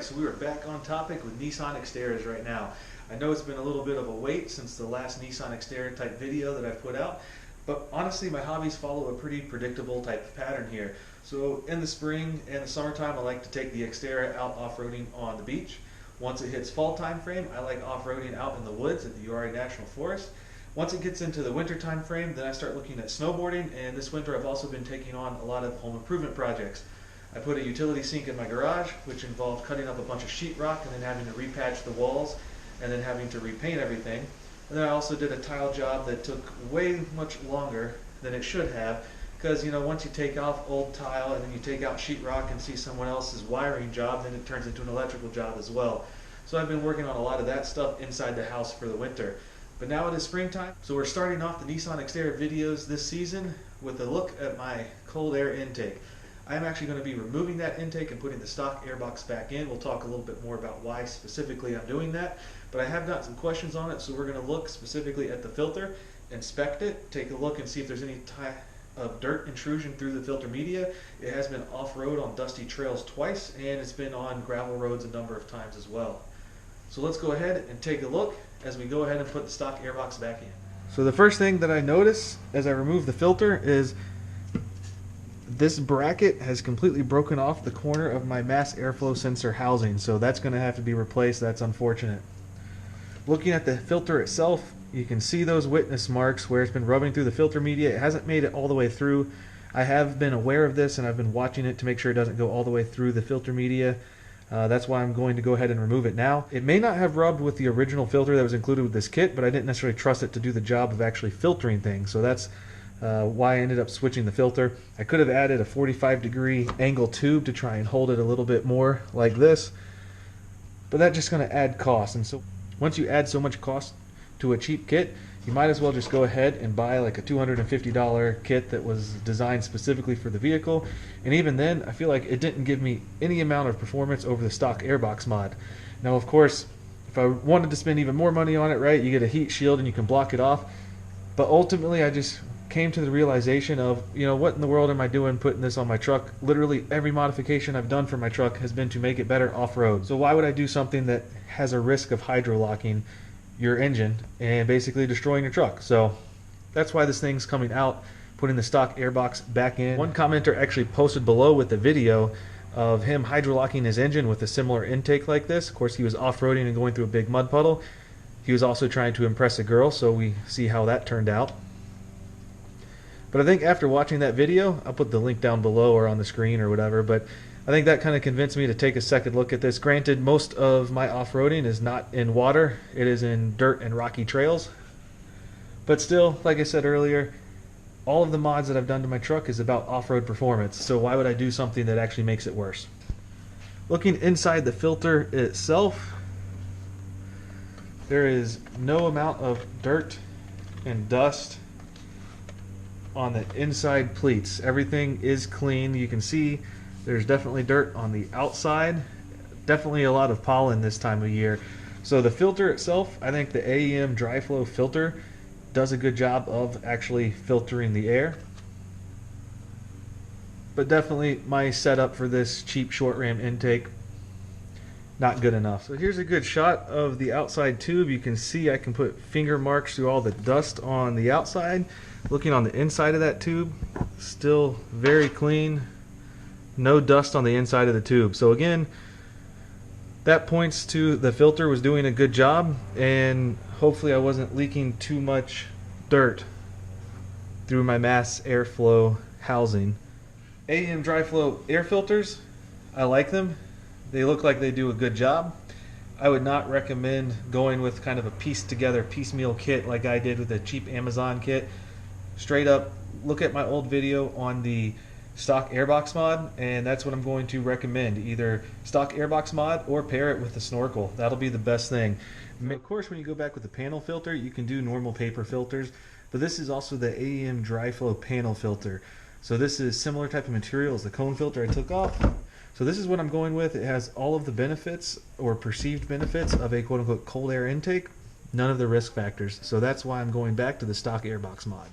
Alright, so we are back on topic with Nissan Xterras right now. I know it's been a little bit of a wait since the last Nissan Xterra type video that I've put out, but honestly my hobbies follow a pretty predictable type of pattern here. So in the spring and the summertime I like to take the Xterra out off-roading on the beach. Once it hits fall time frame, I like off-roading out in the woods at the URI National Forest. Once it gets into the winter time frame, then I start looking at snowboarding, and this winter I've also been taking on a lot of home improvement projects. I put a utility sink in my garage, which involved cutting up a bunch of sheetrock and then having to repatch the walls and then having to repaint everything. And then I also did a tile job that took way much longer than it should have, because once you take off old tile and then you take out sheetrock and see someone else's wiring job, then it turns into an electrical job as well. So I've been working on a lot of that stuff inside the house for the winter. But now it is springtime, so we're starting off the Nissan Xterra videos this season with a look at my cold air intake. I'm actually going to be removing that intake and putting the stock airbox back in. We'll talk a little bit more about why specifically I'm doing that, but I have got some questions on it, so we're going to look specifically at the filter, inspect it, take a look and see if there's any type of dirt intrusion through the filter media. It has been off-road on dusty trails twice, and it's been on gravel roads a number of times as well. So let's go ahead and take a look as we go ahead and put the stock airbox back in. So the first thing that I notice as I remove the filter is this bracket has completely broken off the corner of my mass airflow sensor housing, so that's going to have to be replaced. That's unfortunate. Looking at the filter itself, you can see those witness marks where it's been rubbing through the filter media. It hasn't made it all the way through. I have been aware of this and I've been watching it to make sure it doesn't go all the way through the filter media. That's why I'm going to go ahead and remove it now. It may not have rubbed with the original filter that was included with this kit, but I didn't necessarily trust it to do the job of actually filtering things, so that's why I ended up switching the filter. I could have added a 45-degree angle tube to try and hold it a little bit more like this, but that's just going to add cost. And so once you add so much cost to a cheap kit, you might as well just go ahead and buy like a $250 kit that was designed specifically for the vehicle. And even then, I feel like it didn't give me any amount of performance over the stock Airbox Mod. Now, of course, if I wanted to spend even more money on it, right, you get a heat shield and you can block it off. But ultimately, I just came to the realization of, what in the world am I doing putting this on my truck? Literally every modification I've done for my truck has been to make it better off-road. So why would I do something that has a risk of hydrolocking your engine and basically destroying your truck? So that's why this thing's coming out, putting the stock airbox back in. One commenter actually posted below with the video of him hydrolocking his engine with a similar intake like this. Of course, he was off-roading and going through a big mud puddle. He was also trying to impress a girl, so we see how that turned out. But I think after watching that video, I'll put the link down below or on the screen or whatever, but I think that kind of convinced me to take a second look at this. Granted, most of my off-roading is not in water. It is in dirt and rocky trails. But still, like I said earlier, all of the mods that I've done to my truck is about off-road performance, so why would I do something that actually makes it worse? Looking inside the filter itself, there is no amount of dirt and dust on the inside pleats. Everything is clean. You can see there's definitely dirt on the outside, definitely a lot of pollen this time of year. So the filter itself, I think the AEM Dryflow filter does a good job of actually filtering the air, but definitely my setup for this cheap short ram intake, not good enough. So here's a good shot of the outside tube. You can see I can put finger marks through all the dust on the outside. Looking on the inside of that tube, still very clean. No dust on the inside of the tube. So again, that points to the filter was doing a good job, and hopefully I wasn't leaking too much dirt through my mass airflow housing. AEM Dryflow air filters, I like them. They look like they do a good job. I would not recommend going with kind of a pieced together piecemeal kit like I did with a cheap Amazon kit. Straight up, look at my old video on the stock Airbox Mod, and that's what I'm going to recommend. Either stock Airbox Mod or pair it with a snorkel. That'll be the best thing. Of course, when you go back with the panel filter, you can do normal paper filters, but this is also the AEM Dryflow panel filter. So this is similar type of material as the cone filter I took off. So this is what I'm going with. It has all of the benefits or perceived benefits of a quote-unquote cold air intake, none of the risk factors. So that's why I'm going back to the stock Airbox Mod.